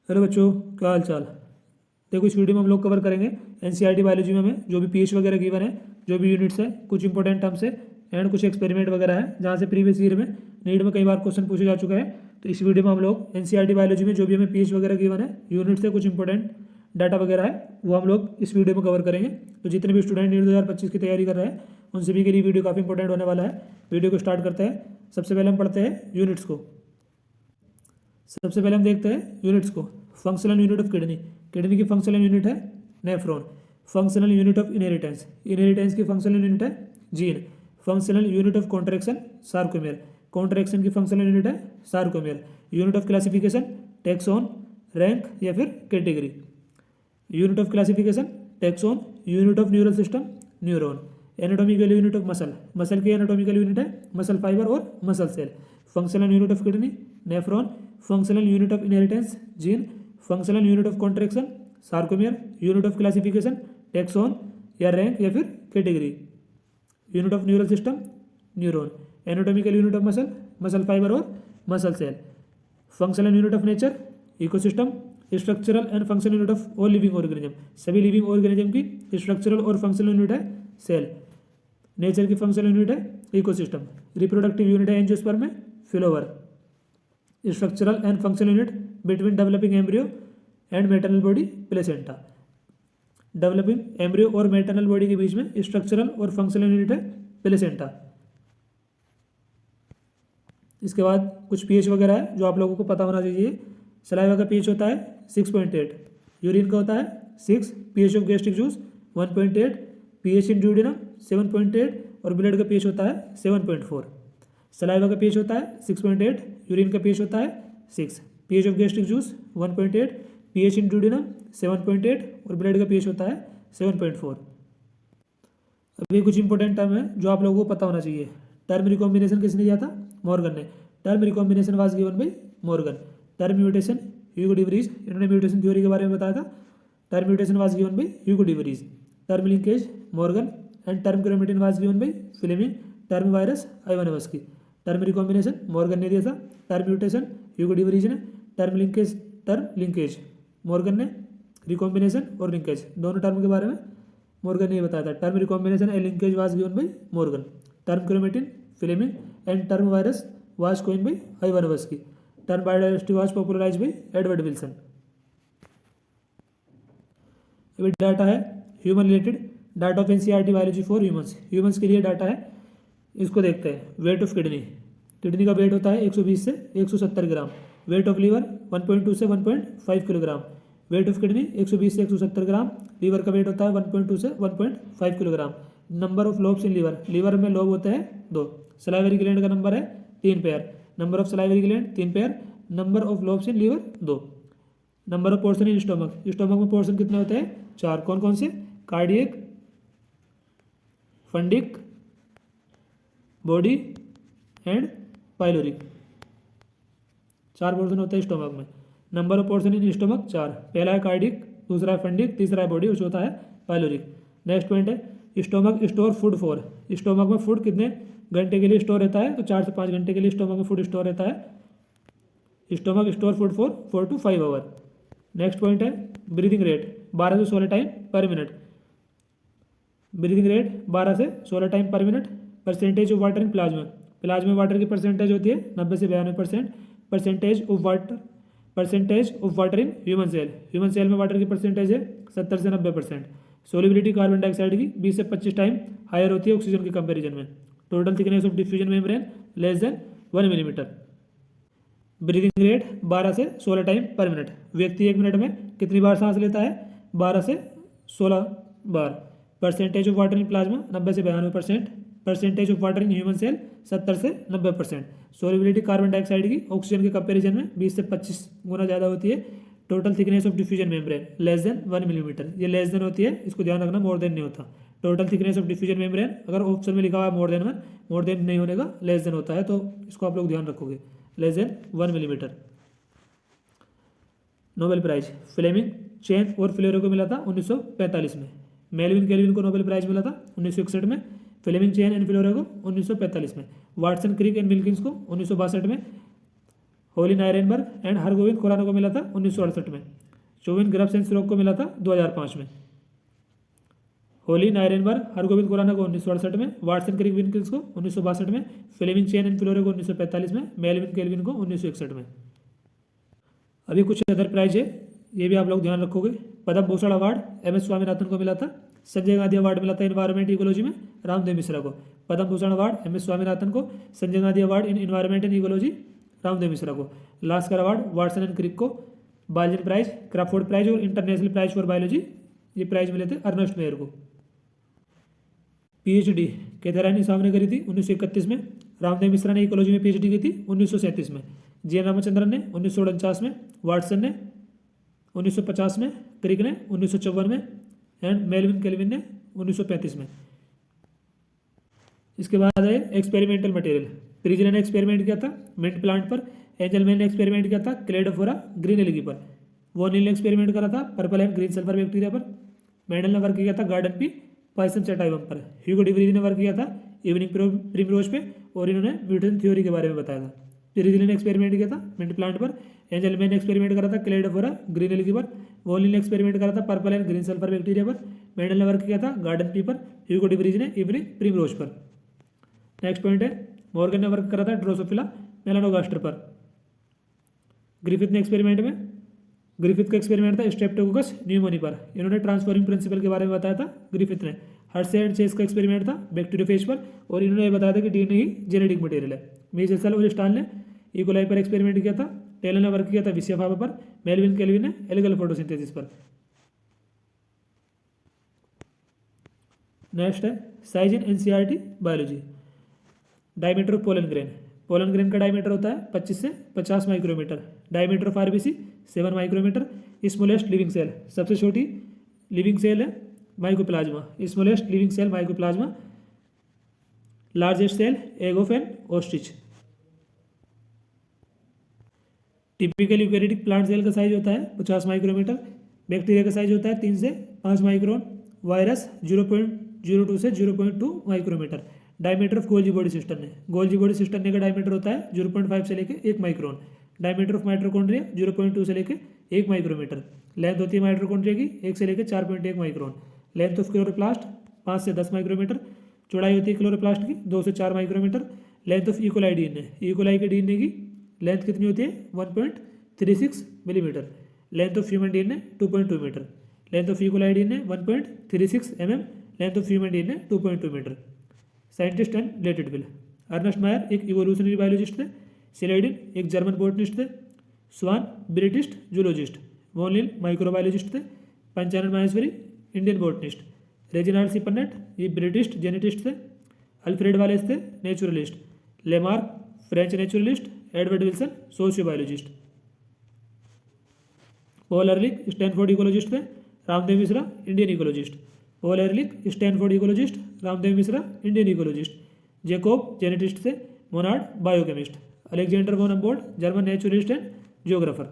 Hello बच्चों, क्या हाल चाल। देखो, इस वीडियो में हम लोग कवर करेंगे एनसीईआरटी बायोलॉजी में हमें जो भी पीएच वगैरह गिवन है, जो भी यूनिट्स है, कुछ इंपॉर्टेंट टर्म्स है एंड कुछ एक्सपेरिमेंट वगैरह है जहाँ से प्रीवियस ईयर में नीट में कई बार क्वेश्चन पूछे जा चुका है। तो इस वीडियो में हम लोग एनसीईआरटी बायोलॉजी में जो भी हमें पीएच वगैरह गिवन है, यूनिट्स है, कुछ इंपॉर्टेंट डाटा वगैरह है, वो हम लोग इस वीडियो में कवर करेंगे। तो जितने भी स्टूडेंट नीट 2025 की तैयारी कर रहे हैं उन सभी के लिए वीडियो काफ़ी इंपॉर्टेंट होने वाला है। वीडियो को स्टार्ट करते हैं। सबसे पहले हम पढ़ते हैं यूनिट्स को। सबसे पहले हम देखते हैं यूनिट्स को। Functional unit of kidney, kidney की फंक्शनल यूनिट है nephron. Functional unit of inheritance, inheritance की फंक्शनल यूनिट है gene. Functional unit of contraction sarcomere, contraction की फंक्शनल यूनिट है sarcomere. Unit of classification taxon, rank या फिर category. Unit of classification taxon. Unit of neural system neuron. Anatomical unit of muscle, muscle की anatomical unit है muscle fibre और muscle cell. Functional unit of kidney nephron. Functional unit of inheritance gene. Functional unit of contraction sarcomere. Unit of classification taxon या rank या फिर category. Unit of neural system neuron. Anatomical unit of muscle muscle fibre और muscle cell. Functional unit of nature ecosystem. Structural and functional unit of all living organism, सभी living organism की structural और functional unit है cell. Nature की functional unit है ecosystem. Reproductive unit है angiosperm में flower. Structural and functional unit between developing embryo and maternal body placenta. Developing embryo और maternal body के बीच में स्ट्रक्चरल और फंक्शनल यूनिट है प्लेसेंटा। इसके बाद कुछ पीएच वगैरह है जो आप लोगों को पता होना चाहिए। सलाइवा का पीएच होता है 6.8, यूरिन का होता है 6, pH of gastric juice 1.8, pH in duodenum 7.8 और ब्लड का पीएच होता है 7.4। सलाइवा का पीएच होता है 6.8, यूरिन का पीएच होता है 6, pH of gastric juice 1.8, pH in duodenum 7.8 और ब्लड का पीएच होता है 7.4। अभी कुछ इंपॉर्टेंट टर्म है जो आप लोगों को पता होना चाहिए। टर्म रिकॉम्बिनेशन किसने दिया था? मॉर्गन ने। Term recombination was given by Morgan. Term mutation Hugo de Vries, इन्होंने म्यूटेशन थ्योरी के बारे में बताया था। Term mutation was given by Hugo de Vries. Term linkage Morgan and term chromatin was given by Flemming. Term virus Ivanovsky. Term recombination Morgan ने दिया था। Term mutation Hugo de Vries ने। Term linkage Morgan ने। Recombination और linkage दोनों term के बारे में मॉर्गन ने ही बताया था। Term recombination and linkage was given by Morgan. Term chromatin Flemming and term virus was coined by Ivanovsky. Term biodiversity was popularised by Edward Wilson. अभी डाटा है human related, data of NCERT biology for humans. Humans के लिए data है, इसको देखते हैं। Weight of kidney, kidney का weight होता है 120 से 170 ग्राम। वेट ऑफ लीवर 1.2 से 1.5 किलोग्राम। वेट ऑफ किडनी 120 से 170 ग्राम। लीवर का वेट होता है 1.2 से 1.5 kilogram. Number of lobes in liver, liver में लोब होते हैं 2। सलाइवरी ग्लैंड का नंबर है 3 pair. Number of salivary gland 3 pair. Number of lobes in liver 2। Number of portion in stomach, stomach में पोर्शन कितने होते हैं? 4। कौन कौन से? Cardiac, fundic, body and pyloric. 4 portion होते हैं स्टोमक में। Number of portion in stomach 4। पहला है कार्डिक, दूसरा है फंडिक, तीसरा है बॉडी और चौथा है पाइलोरिक। नेक्स्ट पॉइंट है stomach store food for. Stomach में फूड कितने घंटे के लिए स्टोर रहता है? तो 4 से 5 घंटे के लिए स्टोमक में फूड स्टोर रहता है। Stomach store food for 4 to 5 hour. Next point है ब्रीदिंग रेट 12 से 16 टाइम पर मिनट। ब्रीदिंग रेट 12 से 16 टाइम पर minute. Percentage of water in plasma, plasma water की परसेंटेज होती है 90 से 92%। Percentage of water in human cell, human cell में वाटर की परसेंटेज है 70 से 90%। सोलिबिलिटी कार्बन डाइऑक्साइड की 20 से 25 टाइम हायर होती है ऑक्सीजन के कंपेरिजन में। Total thickness of diffusion membrane less than 1 millimetre. Breathing rate 12 से 16 टाइम पर मिनट। व्यक्ति 1 मिनट में कितनी बार सांस लेता है? 12 से 16 बार। Percentage of water in plasma 90 से 92%। Percentage of water in human cell 70 से 90%। सोलिबिलिटी कार्बन डाइऑक्साइड की ऑक्सीजन के कंपेरिजन में 20 से 25 गुना ज़्यादा होती है। Total thickness of diffusion membrane less than 1 millimetre, ये लेस देन होती है, इसको ध्यान रखना, मोर देन नहीं होता। Total thickness of diffusion membrane अगर ऑप्शन में लिखा हुआ है मोर देन 1, मोर देन नहीं होने का, लेस देन होता है, तो इसको आप लोग ध्यान रखोगे, less than 1 millimetre. Nobel prize Fleming, Chain और फ्लेरो को मिला था 1945 में। मेलविन केल्विन को नोबेल प्राइज मिला था 1961 में। फ्लेमिंग, चेन एंड फ्लेरो को 1945 में। वाटसन, क्रिक एंड विल्किंस को 1962 में। होली नायरेनबर्ग एंड हरगोविंद खुराना को मिला था 1968 में। चोविन ग्रब्सेंसरोक को मिला था 2005 में। होली नायरेनबर्ग हरगोविंद खुराना को 1968 में, वाटसन क्रिक विनकिल्स को 1962 में, फ्लेमिंग चेन एंड क्लोरे को 1945 में, मेलविन केल्विन को 1961 में। अभी कुछ अदर प्राइज है, ये भी आप लोग ध्यान रखोगे। Padma Bhushan award M S Swaminathan को मिला था। संजय गांधी अवार्ड मिला था इन्वायरमेंट इकोलॉजी में रामदेव मिश्रा को। Padma Bhushan award M S Swaminathan को, Sanjay Gandhi award in environment and ecology Ramdev Mishra को। Lasker award Watson and Crick को, बाल्जन प्राइज, क्रॉफोर्ड प्राइज और इंटरनेशनल प्राइज फॉर बायोलॉजी ये प्राइज मिले थे अर्नेस्ट मेयर को। पीएचडी केतरानी साहब ने करी थी 1931 में। रामदेव मिश्रा ने इकोलॉजी में पीएचडी की थी 1937 में। जी रामचंद्रन ने 1949 में, वाटसन ने 1950 में, क्रिक ने 1954 में एंड मेलविन केल्विन ने 1935 में। इसके बाद है एक्सपेरिमेंटल मटेरियल। प्रिजलर ने एक्सपेरिमेंट किया था मिंट प्लांट पर। एंजलमैन ने एक्सपेरिमेंट किया था क्लेडोफोरा ग्रीन एल्गी पर। वॉनिल ने एक्सपेरिमेंट करा था purple and green sulphur bacteria पर। मेंडल ने वर्क किया था गार्डन पी पाइसम सेटाइवम पर। ह्यूगो डिवरीज ने वर्क किया था इवनिंग प्रिमरोज पे और इन्होंने म्यूटेशन थ्योरी के बारे में बताया था। प्रिजलर ने एक्सपेरिमेंट किया था मिंट प्लांट पर। एंजलमैन ने एक्सपेरिमेंट करा था क्लेडोफोरा ग्रीन एल्गी पर। वॉनिल ने एक्सपेरिमेंट करा था purple and green sulphur bacteria पर। मेंडल ने वर्क किया था गार्डन पी पर। ह्यूगो डिवरीज ने इवनिंग प्रिमरोज पर। नेक्स्ट पॉइंट है मॉर्गन ने वर्क करा था ड्रोसोफिला मेलानोगास्टर पर। ग्रिफिथ ने एक्सपेरिमेंट में, ग्रिफिथ का एक्सपेरिमेंट था स्ट्रेप्टोकोकस न्यूमोनी पर। इन्होंने ट्रांसफॉर्मिंग प्रिंसिपल के बारे में बताया था ग्रिफिथ ने। हर्से एंड चेस का एक्सपेरिमेंट था बैक्टीरियोफेज पर और इन्होंने ये बताया था कि डीएनए ही जेनेटिक मटेरियल है। मीजेसल और स्टाल ने इकोलाई पर एक्सपेरिमेंट किया था। टेलर ने वर्क किया था विसिया फाबा पर। मेलविन केल्विन ने एल्गल फोटोसिंथेसिस पर। नेक्स्ट है size in NCERT biology. Diameter of pollen grain. Pollen grain का डायमीटर होता है 25 से 50 micrometre. Diameter of RBC 7 micrometre. Smallest living cell, सबसे छोटी लिविंग सेल है mycoplasma. Smallest living cell mycoplasma. Largest cell egg of an ostrich. Typical eukaryotic plant cell का size होता है 50 माइक्रोमीटर। बैक्टीरिया का साइज होता है 3 से 5 माइक्रोन। वायरस 0.02 से 0.2 micrometre. Diameter of Golgi body cisternae, Golgi body cisternae का diameter होता है 0.5 से लेकर 1 माइक्रोन। डायमीटर ऑफ माइट्रोकॉन्ड्रिया 0.2 से लेकर 1 माइक्रोमीटर। लेंथ होती है माइट्रोकॉन्ड्रिया की 1 से लेकर 4.1 माइक्रोन। लेंथ ऑफ क्लोरोप्लास्ट 5 से 10 माइक्रोमीटर। चौड़ाई होती है क्लोरोप्लास्ट की 2 से 4 micrometre. Length of E coli DNA, E coli के डीएनए की लेंथ कितनी होती है 1.36 millimetre. Length of human DNA 2.2 metre. Length of E coli DNA 1.36 mm। Length of human DNA 2.2 metre. Scientist and related विल। अर्नेस्ट मायर एक इवोल्यूशनरी बायोलॉजिस्ट थे। सिलेडिन एक German botanist थे। Swan British zoologist. वॉनिल माइक्रोबायोलॉजिस्ट थे। Panchanan Maheshwari Indian botanist. Reginald सिपरनेट ये British geneticist थे। अल्फ्रेड वालेस थे naturalist. Lamarck French naturalist. Edward Wilson sociobiologist. Paul Ehrlich Stanford ecologist थे। Ramdev Mishra Indian ecologist. Paul Ehrlich Stanford ecologist. Ramdev Mishra Indian ecologist. Jacob geneticist थे। Monod biochemist. Alexander von Humboldt German naturalist and geographer.